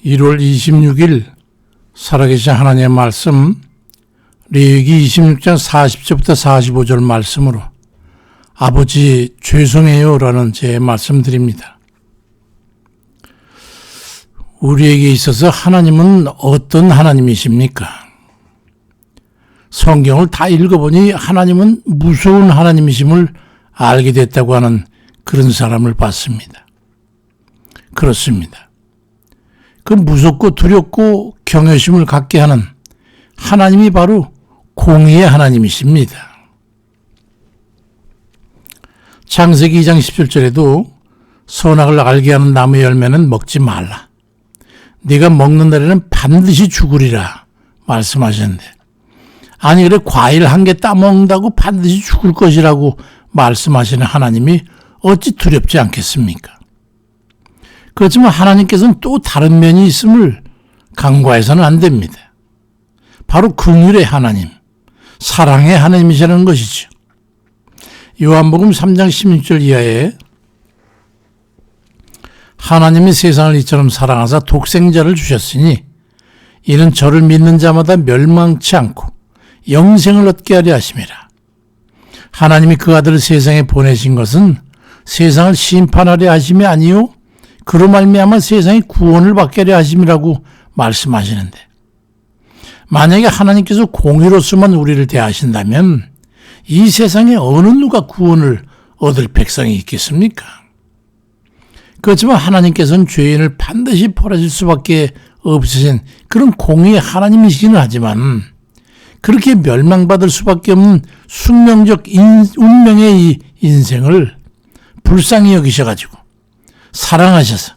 1월 26일 살아계신 하나님의 말씀 레위기 26장 40절부터 45절 말씀으로 아버지 죄송해요 라는 제 말씀 드립니다. 우리에게 있어서 하나님은 어떤 하나님이십니까? 성경을 다 읽어보니 하나님은 무서운 하나님이심을 알게 됐다고 하는 그런 사람을 봤습니다. 그렇습니다. 그 무섭고 두렵고 경외심을 갖게 하는 하나님이 바로 공의의 하나님이십니다. 창세기 2장 17절에도 선악을 알게 하는 나무의 열매는 먹지 말라. 네가 먹는 날에는 반드시 죽으리라 말씀하셨는데, 아니 그래 과일 한 개 따먹는다고 반드시 죽을 것이라고 말씀하시는 하나님이 어찌 두렵지 않겠습니까? 그렇지만 하나님께서는 또 다른 면이 있음을 간과해서는 안 됩니다. 바로 긍휼의 하나님, 사랑의 하나님이시라는 것이죠. 요한복음 3장 16절 이하에 하나님이 세상을 이처럼 사랑하사 독생자를 주셨으니 이는 저를 믿는 자마다 멸망치 않고 영생을 얻게 하려 하심이라. 하나님이 그 아들을 세상에 보내신 것은 세상을 심판하려 하심이 아니요 그로 말미암아 세상이 구원을 받게 하려 하심이라고 말씀하시는데, 만약에 하나님께서 공의로서만 우리를 대하신다면 이 세상에 어느 누가 구원을 얻을 백성이 있겠습니까? 그렇지만 하나님께서는 죄인을 반드시 벌하실 수밖에 없으신 그런 공의의 하나님이시기는 하지만 그렇게 멸망받을 수밖에 없는 숙명적 운명의 이 인생을 불쌍히 여기셔가지고 사랑하셔서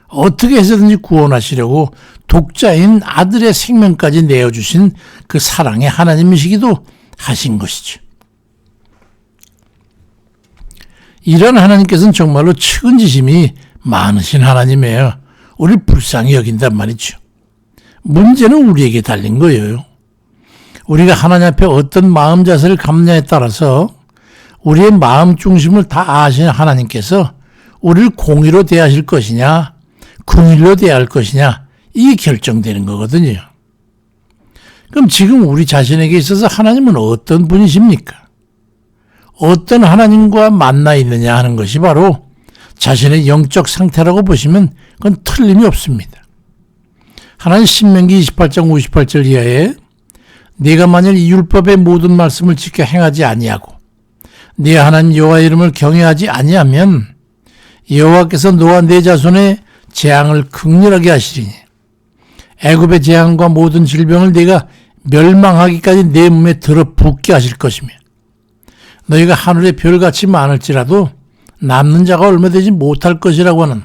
어떻게 해서든지 구원하시려고 독자인 아들의 생명까지 내어주신 그 사랑의 하나님이시기도 하신 것이죠. 이런 하나님께서는 정말로 측은지심이 많으신 하나님이에요. 우리를 불쌍히 여긴단 말이죠. 문제는 우리에게 달린 거예요. 우리가 하나님 앞에 어떤 마음 자세를 갖느냐에 따라서 우리의 마음 중심을 다 아시는 하나님께서 우리를 공의로 대하실 것이냐 긍휼로 대할 것이냐 이게 결정되는 거거든요. 그럼 지금 우리 자신에게 있어서 하나님은 어떤 분이십니까? 어떤 하나님과 만나 있느냐 하는 것이 바로 자신의 영적 상태라고 보시면 그건 틀림이 없습니다. 하나님 신명기 28장 58절 이하에 네가 만일 이 율법의 모든 말씀을 지켜 행하지 아니하고 네 하나님 여호와의 이름을 경외하지 아니하면 여호와께서 너와 네 자손의 재앙을 극렬하게 하시리니 애굽의 재앙과 모든 질병을 네가 멸망하기까지 네 몸에 들어붙게 하실 것이며 너희가 하늘의 별같이 많을지라도 남는 자가 얼마 되지 못할 것이라고 하는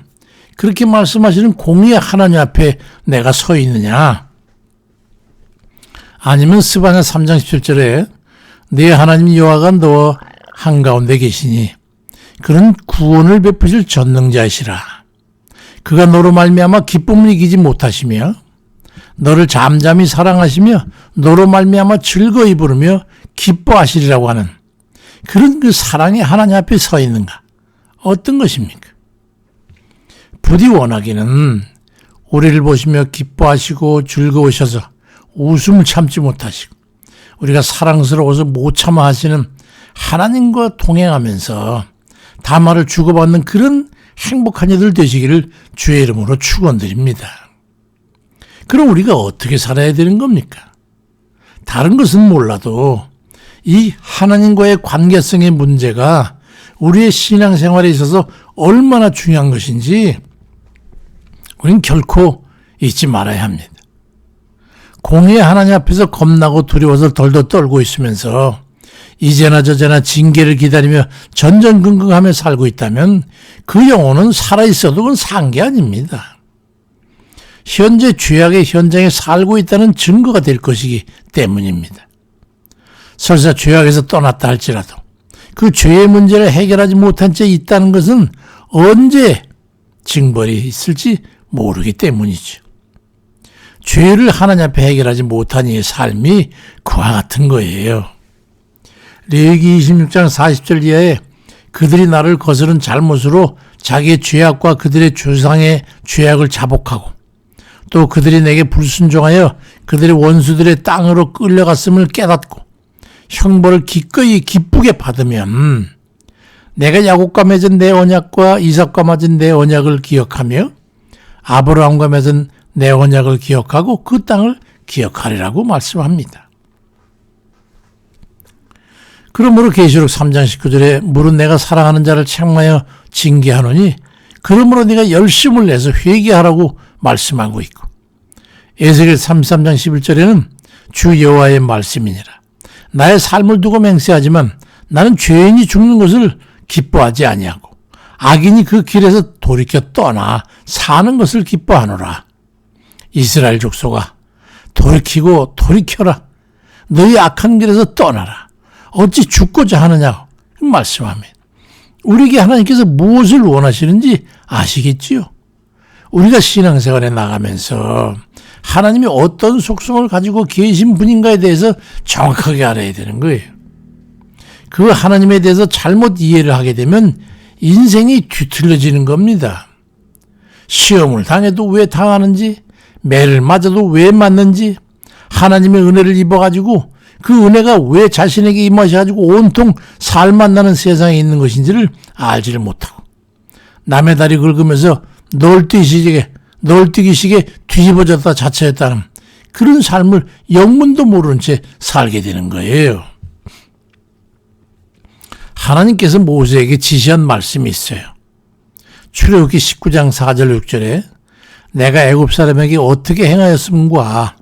그렇게 말씀하시는 공의의 하나님 앞에 내가 서 있느냐? 아니면 스바냐 3장 17절에 네 하나님 여호와가 너와 한가운데 계시니 그는 구원을 베푸실 전능자이시라. 그가 너로 말미암아 기쁨을 이기지 못하시며 너를 잠잠히 사랑하시며 너로 말미암아 즐거이 부르며 기뻐하시리라고 하는 그런 그 사랑의 하나님 앞에 서 있는가? 어떤 것입니까? 부디 원하기는 우리를 보시며 기뻐하시고 즐거우셔서 웃음을 참지 못하시고 우리가 사랑스러워서 못 참아 하시는 하나님과 동행하면서 다말을 주고받는 그런 행복한 이들 되시기를 주의 이름으로 축원드립니다. 그럼 우리가 어떻게 살아야 되는 겁니까? 다른 것은 몰라도 이 하나님과의 관계성의 문제가 우리의 신앙생활에 있어서 얼마나 중요한 것인지 우리는 결코 잊지 말아야 합니다. 공의의 하나님 앞에서 겁나고 두려워서 덜덜 떨고 있으면서 이제나 저제나 징계를 기다리며 전전긍긍하며 살고 있다면 그 영혼은 살아있어도 그건 산 게 아닙니다. 현재 죄악의 현장에 살고 있다는 증거가 될 것이기 때문입니다. 설사 죄악에서 떠났다 할지라도 그 죄의 문제를 해결하지 못한 채 있다는 것은 언제 징벌이 있을지 모르기 때문이죠. 죄를 하나님 앞에 해결하지 못한 이의 삶이 그와 같은 거예요. 레위기 26장 40절 이하에 그들이 나를 거스른 잘못으로 자기의 죄악과 그들의 조상의 죄악을 자복하고 또 그들이 내게 불순종하여 그들의 원수들의 땅으로 끌려갔음을 깨닫고 형벌을 기꺼이 기쁘게 받으면 내가 야곱과 맺은 내 언약과 이삭과 맺은 내 언약을 기억하며 아브라함과 맺은 내 언약을 기억하고 그 땅을 기억하리라고 말씀합니다. 그러므로 계시록 3장 19절에 물은 내가 사랑하는 자를 책망하여 징계하노니 그러므로 네가 열심을 내서 회개하라고 말씀하고 있고, 에스겔 33장 11절에는 주 여호와의 말씀이니라. 나의 삶을 두고 맹세하지만 나는 죄인이 죽는 것을 기뻐하지 아니하고 악인이 그 길에서 돌이켜 떠나 사는 것을 기뻐하노라. 이스라엘 족속아, 돌이키고 돌이켜라. 너희 악한 길에서 떠나라. 어찌 죽고자 하느냐고 말씀하면 우리에게 하나님께서 무엇을 원하시는지 아시겠지요? 우리가 신앙생활에 나가면서 하나님이 어떤 속성을 가지고 계신 분인가에 대해서 정확하게 알아야 되는 거예요. 그 하나님에 대해서 잘못 이해를 하게 되면 인생이 뒤틀려지는 겁니다. 시험을 당해도 왜 당하는지, 매를 맞아도 왜 맞는지, 하나님의 은혜를 입어가지고 그 은혜가 왜 자신에게 임하셔가지고 온통 살맛나는 세상에 있는 것인지를 알지를 못하고 남의 다리 긁으면서 널뛰기식에 뒤집어졌다 자처했다는 그런 삶을 영문도 모르는 채 살게 되는 거예요. 하나님께서 모세에게 지시한 말씀이 있어요. 출애굽기 19장 4절 6절에 내가 애굽 사람에게 어떻게 행하였음과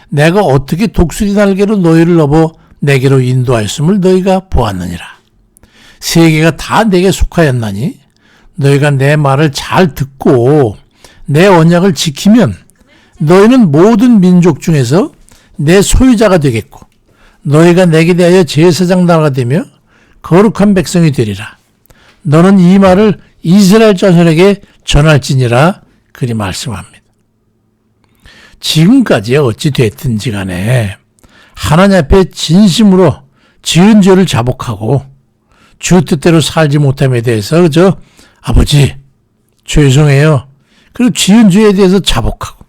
내가 어떻게 독수리 날개로 너희를 업어 내게로 인도하였음을 너희가 보았느니라. 세계가 다 내게 속하였나니 너희가 내 말을 잘 듣고 내 언약을 지키면 너희는 모든 민족 중에서 내 소유자가 되겠고 너희가 내게 대하여 제사장 나라가 되며 거룩한 백성이 되리라. 너는 이 말을 이스라엘 자손에게 전할지니라. 그리 말씀합니다. 지금까지 어찌 됐든지 간에 하나님 앞에 진심으로 지은 죄를 자복하고 주 뜻대로 살지 못함에 대해서 아버지 죄송해요. 그리고 지은 죄에 대해서 자복하고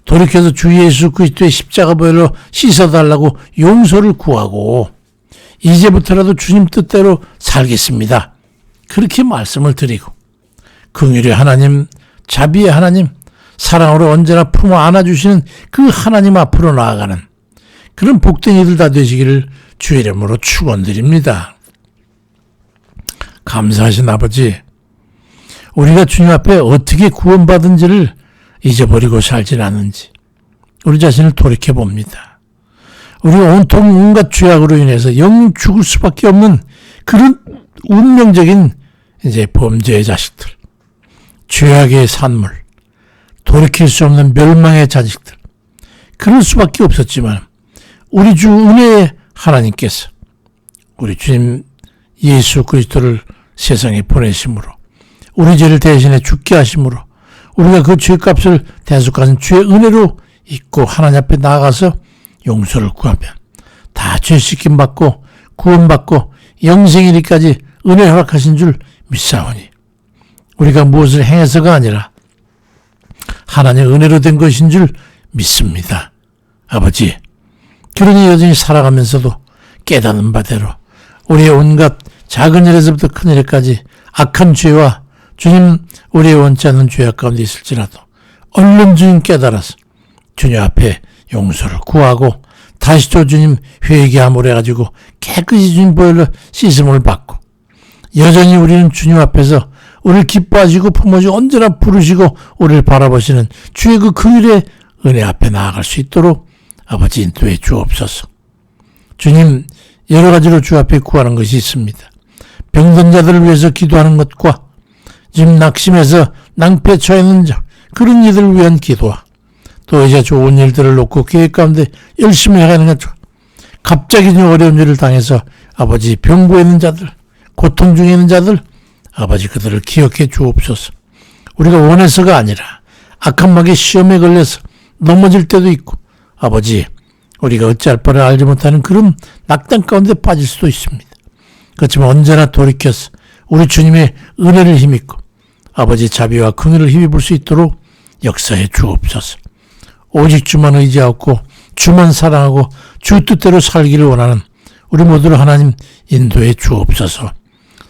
돌이켜서 주 예수 그리스도의 십자가 보혈로 씻어달라고 용서를 구하고 이제부터라도 주님 뜻대로 살겠습니다. 그렇게 말씀을 드리고 긍휼의 하나님, 자비의 하나님, 사랑으로 언제나 품어 안아주시는 그 하나님 앞으로 나아가는 그런 복된 이들 다 되시기를 주의 이름으로 축원드립니다. 감사하신 아버지, 우리가 주님 앞에 어떻게 구원받은지를 잊어버리고 살진 않는지 우리 자신을 돌이켜봅니다. 우리가 온통 온갖 죄악으로 인해서 영영 죽을 수밖에 없는 그런 운명적인 범죄의 자식들, 죄악의 산물, 돌이킬 수 없는 멸망의 자식들, 그럴 수밖에 없었지만 우리 주 은혜의 하나님께서 우리 주님 예수 그리스도를 세상에 보내심으로 우리 죄를 대신해 죽게 하심으로 우리가 그 죄값을 대속하는 주의 은혜로 잊고 하나님 앞에 나아가서 용서를 구하면 다 죄 씻김 받고 구원받고 영생이리까지 은혜 허락하신 줄 믿사오니 우리가 무엇을 행해서가 아니라 하나님의 은혜로 된 것인 줄 믿습니다. 아버지, 그러니 여전히 살아가면서도 깨닫는 바대로 우리의 온갖 작은 일에서부터 큰 일까지 악한 죄와 주님 우리의 원치 않는 죄악 가운데 있을지라도 얼른 주님 깨달아서 주님 앞에 용서를 구하고 다시 또 주님 회개함으로 해가지고 깨끗이 주님 보혈로 씻음을 받고 여전히 우리는 주님 앞에서 우리를 기뻐하시고 품어주고 언제나 부르시고 우리를 바라보시는 주의 그 긍휼의 은혜 앞에 나아갈 수 있도록 아버지 인도해 주옵소서. 주님, 여러 가지로 주 앞에 구하는 것이 있습니다. 병든 자들을 위해서 기도하는 것과 지금 낙심해서 낭패에 처해있는 자, 그런 이들을 위한 기도와 또 이제 좋은 일들을 놓고 계획 가운데 열심히 해가는 것, 갑자기 어려운 일을 당해서 아버지 병고에 있는 자들, 고통 중에 있는 자들, 아버지 그들을 기억해 주옵소서. 우리가 원해서가 아니라 악한 마귀 시험에 걸려서 넘어질 때도 있고 아버지 우리가 어찌할 바를 알지 못하는 그런 낙담 가운데 빠질 수도 있습니다. 그렇지만 언제나 돌이켜서 우리 주님의 은혜를 힘입고 아버지 자비와 긍휼을 힘입을 수 있도록 역사해 주옵소서. 오직 주만 의지하고 주만 사랑하고 주 뜻대로 살기를 원하는 우리 모두를 하나님 인도해 주옵소서.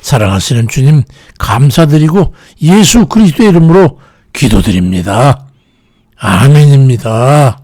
사랑하시는 주님 감사드리고 예수 그리스도의 이름으로 기도드립니다. 아멘입니다.